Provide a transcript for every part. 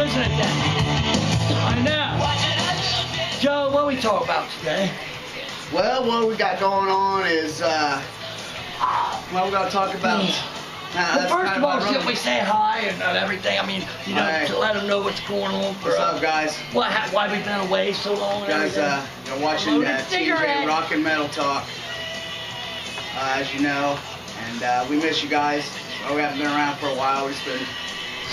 isn't it, then? I know. Joe, what we talk about today? Well, what we got going on is, well, we're going to talk about... Well, first of all, should we say hi and everything? I mean, you know, to let them know what's going on. What's up, guys? Why we've been away so long? Guys, you're watching TJ Rock and Metal Talk, as you know, and we miss you guys. Well, we haven't been around for a while. We've just been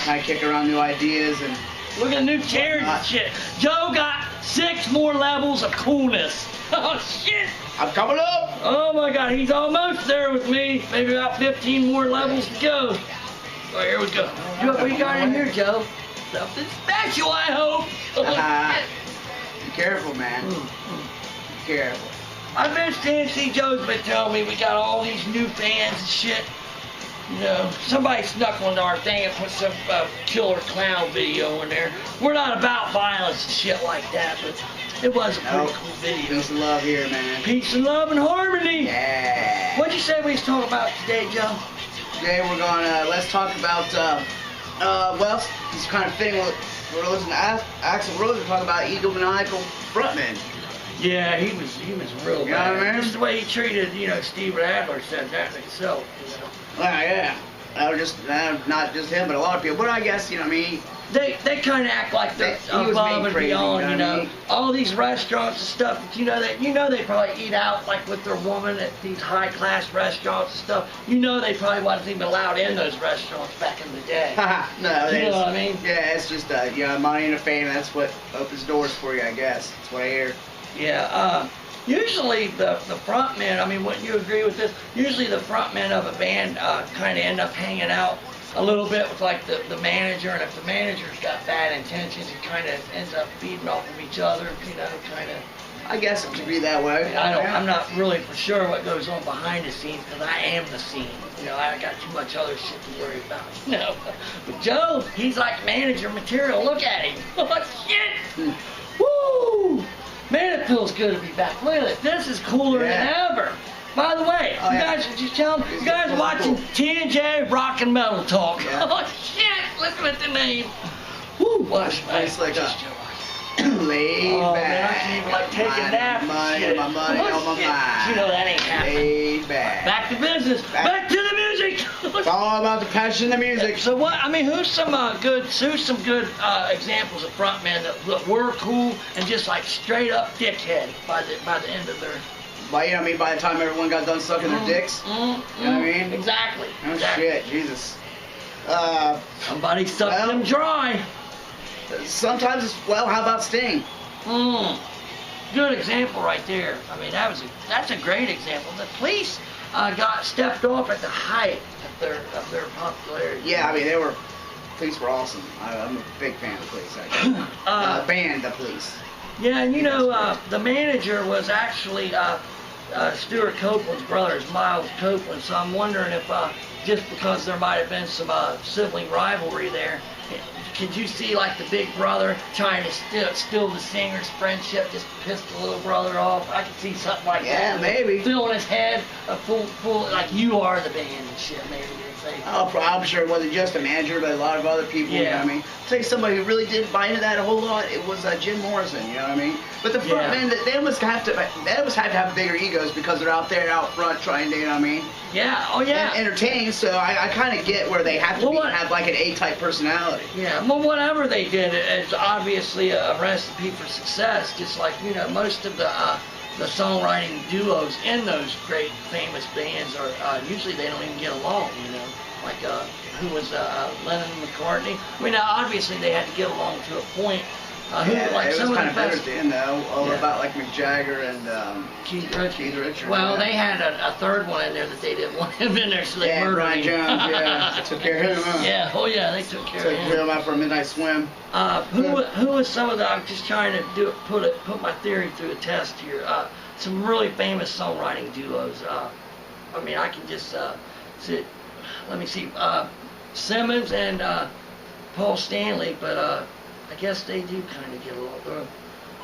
kind of kicking around new ideas and... Look at new chairs and shit. Joe got 6 more levels of coolness. Oh, shit. I'm coming up. Oh, my God. He's almost there with me. Maybe about 15 more levels to go. Oh, here we go. What do you got in here, Joe? Something special, I hope. Be careful, man. Be careful. I've been seeing, Joe's been telling me we got all these new fans and shit. You know, somebody snuck onto our thing and put some killer clown video in there. We're not about violence and shit like that, but it was a pretty cool video. Peace and love here, man. Peace and love and harmony. Yeah. What'd you say we was talking about today, Joe? Today we're gonna let's talk about well, this kind of thing. We're listening to Axl Rose. We're talking about egomaniacal frontmen. Yeah, he was real bad. You know what I mean? Just the way he treated, you know, Steven Adler said that himself. You know. Well, yeah. Not just him, but a lot of people. But I guess, you know, I mean, they kind of act like they're above and beyond, you know. All these restaurants and stuff that you know they probably eat out like with their woman at these high class restaurants and stuff. You know they probably wasn't even allowed in those restaurants back in the day. No, you know what I mean? Yeah, it's just you know, money and a fame. That's what opens doors for you, I guess. That's what I hear. Yeah. Usually the front men, I mean, wouldn't you agree with this? Usually the front men of a band kind of end up hanging out a little bit with like the manager, and if the manager's got bad intentions, it kind of ends up feeding off of each other, you know, kind of. I guess it could be that way. I'm not really for sure what goes on behind the scenes because I am the scene. You know, I got too much other shit to worry about. You know, but Joe, he's like manager material. Look at him. Oh shit! Woo! Man, it feels good to be back. Look at this. This is cooler than ever. By the way, you guys, just tell them, you guys watching TJ Rock and Metal Talk. Yeah. Oh shit! Listen to the name. Woo! Watch it's like a laid back. Man, I can't even like take a nap. My money on my mind. You know that ain't happening. Laid back. Back to business. Back to the music. It's all about the passion of the music. So what? I mean, who's some good examples of frontmen that were cool and just like straight up dickhead by the end of their. By I mean, by the time everyone got done sucking their dicks. You know what I mean? Exactly. Oh shit, Jesus. Somebody sucked them dry. Sometimes it's how about Sting? Good example right there. I mean, that's a great example. The Police got stepped off at the height of their popularity. Yeah, I mean Police were awesome. I'm a big fan of the Police. Actually. Band the Police. Yeah, and you know the manager was actually Stuart Copeland's brother, Miles Copeland. So I'm wondering if just because there might have been some sibling rivalry there. Could you see like the big brother trying to steal the singer's friendship, just piss the little brother off? I could see something like that. Yeah, maybe. Filling his head full like you are the band and shit, maybe. I'm sure it wasn't just a manager, but a lot of other people. Yeah. You know what I mean? I'll tell you somebody who really did buy into that a whole lot. It was Jim Morrison. You know what I mean? But the front men, they almost have to have bigger egos because they're out there, out front, trying to, you know what I mean? Yeah. Oh yeah. And entertain. So I kind of get where they have to have like an A-type personality. Yeah. Well, whatever they did, it's obviously a recipe for success. Just like most of the songwriting duos in those great famous bands are usually they don't even get along, like who was Lennon and McCartney. I mean, obviously they had to get along to a point. It was kind of better at the end though, all about like Mick Jagger and Keith Richards. Well, they had a third one in there that they didn't want him in there, so they murdered Brian him. Jones, took care of him, huh? Yeah, oh yeah, they took care of him. Took him out for a midnight swim. Who was some of the? I'm just trying to put my theory through a test here. Some really famous songwriting duos. I mean, I can just see. Let me see. Simmons and Paul Stanley, but I guess they do kind of get along.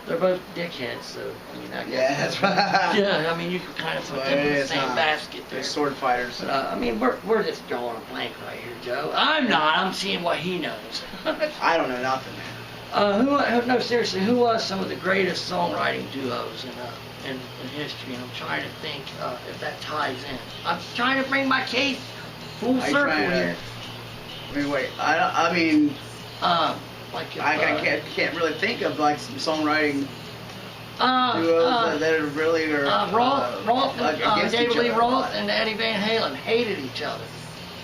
they're both dickheads, so I mean, I guess. Yeah, that's right. Yeah, I mean, you could kind of put them in the same basket there. They're sword fighters. But, I mean, we're just drawing a blank right here, Joe. I'm not. I'm seeing what he knows. I don't know nothing, man. No, seriously, who was some of the greatest songwriting duos in history? And I'm trying to think if that ties in. I'm trying to bring my case full circle here. I mean, wait. I mean, like if, I can't really think of like some songwriting duos that are really David Lee Roth and Eddie Van Halen hated each other.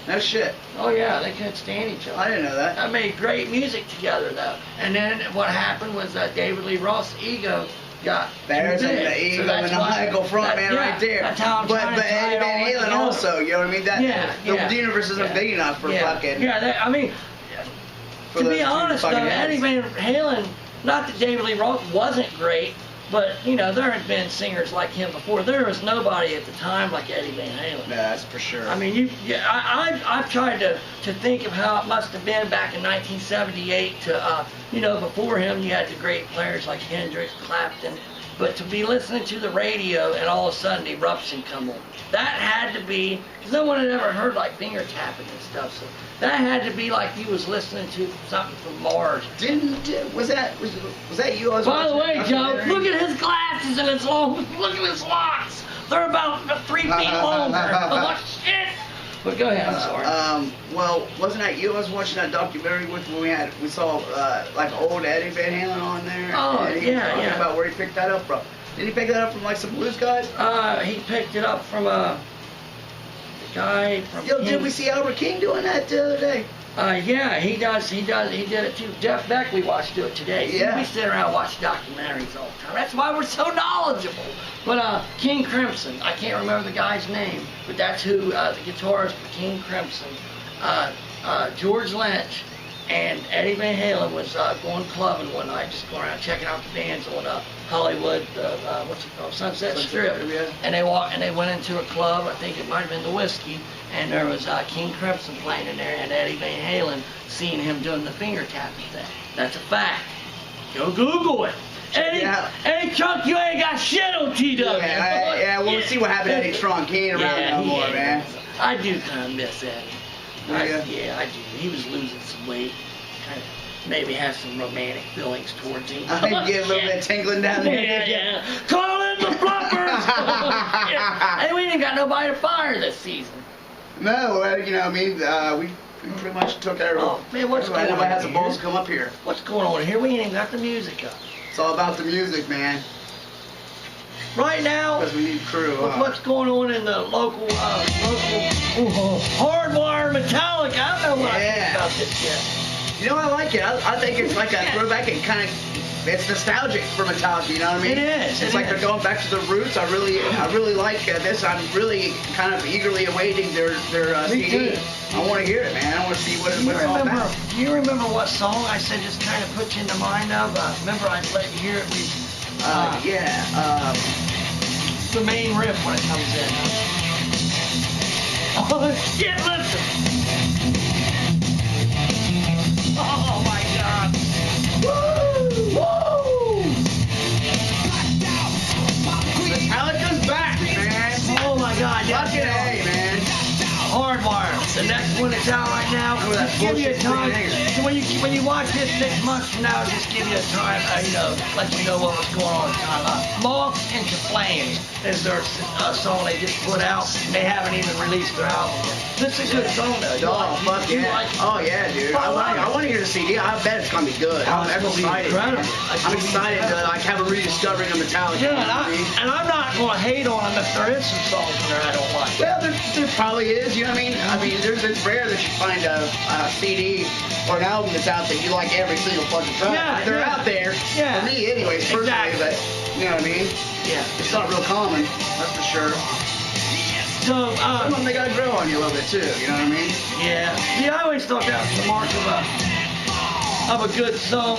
No shit. Oh yeah, they couldn't stand each other. I didn't know that. I made great music together though. And then what happened was that David Lee Roth's ego got There's too big. the ego and the Michael frontman right there. That's how I'm but trying to Eddie Van Halen also, you know what I mean? The universe isn't big enough for fucking. Yeah, I mean, to be honest though, Eddie Van Halen, not that David Lee Roth wasn't great, but you know there had been singers like him before. There was nobody at the time like Eddie Van Halen. Yeah, that's for sure. I mean, I've tried to think of how it must have been back in 1978 to you know, before him you had the great players like Hendrix, Clapton, but to be listening to the radio and all of a sudden Eruption come on. That had to be, because no one had ever heard like finger tapping and stuff, so that had to be like you was listening to something from Mars. Was that you? By the way, Joe, look at his glasses and his long, look at his locks. They're about 3 feet longer. Oh shit! But go ahead, I'm sorry. Well, wasn't that you? I was watching that documentary with when we saw like old Eddie Van Halen on there. Oh, and he was talking about where he picked that up from. Did he pick that up from like some blues guys? He picked it up from the guy from. Yo, did we see Albert King doing that the other day? Yeah, he does. He did it too. Jeff Beck, we watched do it today. Yeah. We sit around and watch documentaries all the time. That's why we're so knowledgeable. But King Crimson, I can't remember the guy's name, but that's who the guitarist for King Crimson. George Lynch and Eddie Van Halen was going clubbing one night, just going around checking out the bands on Hollywood, what's it called, Sunset Strip. Yeah. And they went into a club. I think it might have been the Whiskey, and there was King Crimson playing in there, and Eddie Van Halen seen him doing the finger tapping thing. That's a fact. Go Google it. Eddie Trunk, you ain't got shit on TW. Yeah, we'll see what happened to Eddie Trunk. He ain't around no more, man. I do kind of miss Eddie. Yeah, I do. He was losing some weight. Kind of maybe have some romantic feelings towards him. I think get a little bit tingling down there. Yeah. Call in the fluffers! Hey, we ain't got nobody to fire this season. No, you know, I mean, we pretty much took our. Oh, man, what's going on? Nobody has the balls to come up here. What's going on here? We ain't even got the music up. It's all about the music, man. Right now, because we need crew. What's going on in the local Hardwire Metallica? I don't know what I think about this yet. You know, I like it. I think it's like a throwback and kind of, it's nostalgic for Metallica. You know what I mean? It is. It's like they're going back to the roots. I really like this. I'm really kind of eagerly awaiting their CD. I want to hear it, man. I want to see what it's all about. Do you remember what song I said just kind of put you in the mind of? Remember I let you hear it. The main riff when it comes in. Oh shit! Listen. Oh my God. Woo! Woo! Metallica's back, man. Oh my God. Fucking A, man. Hardwire. The next one that's out right now. Just give you a time. So when you watch this 6 months from now, just give you a time. Let you know what was going on. Moth into Flames is their song they just put out. They haven't even released their album yet. This is a good song though. Oh yeah, dude. I want to hear the CD. I bet it's gonna be good. I'm excited. I'm excited to have a rediscovering of Metallica. Yeah, and I'm not gonna hate on them if there is some songs in there I don't like. Well, there probably is. You know what I mean? I mean, it's rare that you find a CD or an album that's out that you like every single fucking time. Yeah, they're out there. Yeah. For me, anyways, personally, but you know what I mean? Yeah. It's not real common, that's for sure. So, some of them, they gotta grow on you a little bit too, you know what I mean? Yeah. I always thought that was the mark of a good song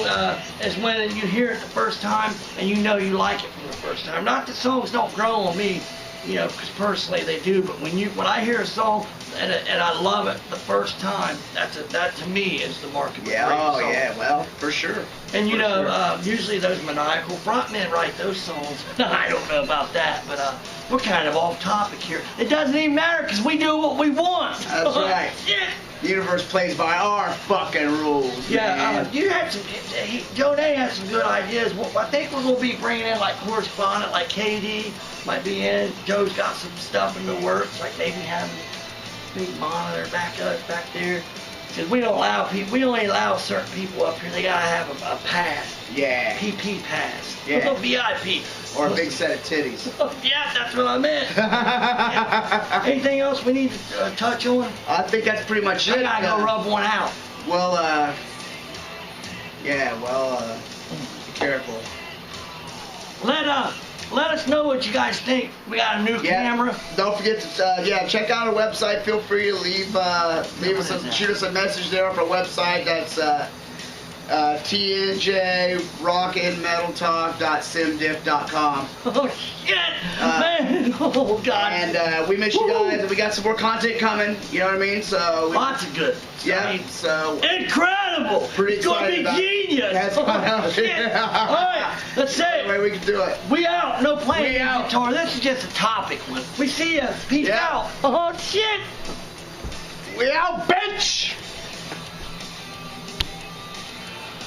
is when you hear it the first time and you know you like it from the first time. Not that songs don't grow on me you know, because personally they do. But when I hear a song and I love it the first time, that to me is the mark of a great song. Yeah, well, for sure. And you know, usually those maniacal frontmen write those songs. I don't know about that, but we're kind of off topic here. It doesn't even matter because we do what we want. That's right. Shit. The universe plays by our fucking rules. Yeah, you had some. Joe Day had some good ideas. Well, I think we're gonna be bringing in like correspondent, like KD might be in. Joe's got some stuff in the works, like maybe having a big monitor back there. Because we don't allow people. We only allow certain people up here. They gotta have a pass. Yeah. PP pass. Yeah. VIP. Or a big set of titties. Yeah, that's what I meant. Yeah. Anything else we need to touch on? I think that's pretty much it. I gotta go rub one out. Well, be careful. Let us know what you guys think. We got a new camera. Don't forget to check out our website. Feel free to shoot us a message there on our website. That's tnjrockinmetaltalk.simdiff.com. Oh shit, man! Oh god. And we miss you guys, and we got some more content coming. You know what I mean? So lots of good. Yeah. So incredible. Pretty excited. It's gonna be genius. That's oh, shit. All right, let's say it. Way we can do it. We out. No playing We out. guitar. This is just a topic one. We see ya. Peace out. Oh shit. We out, bitch.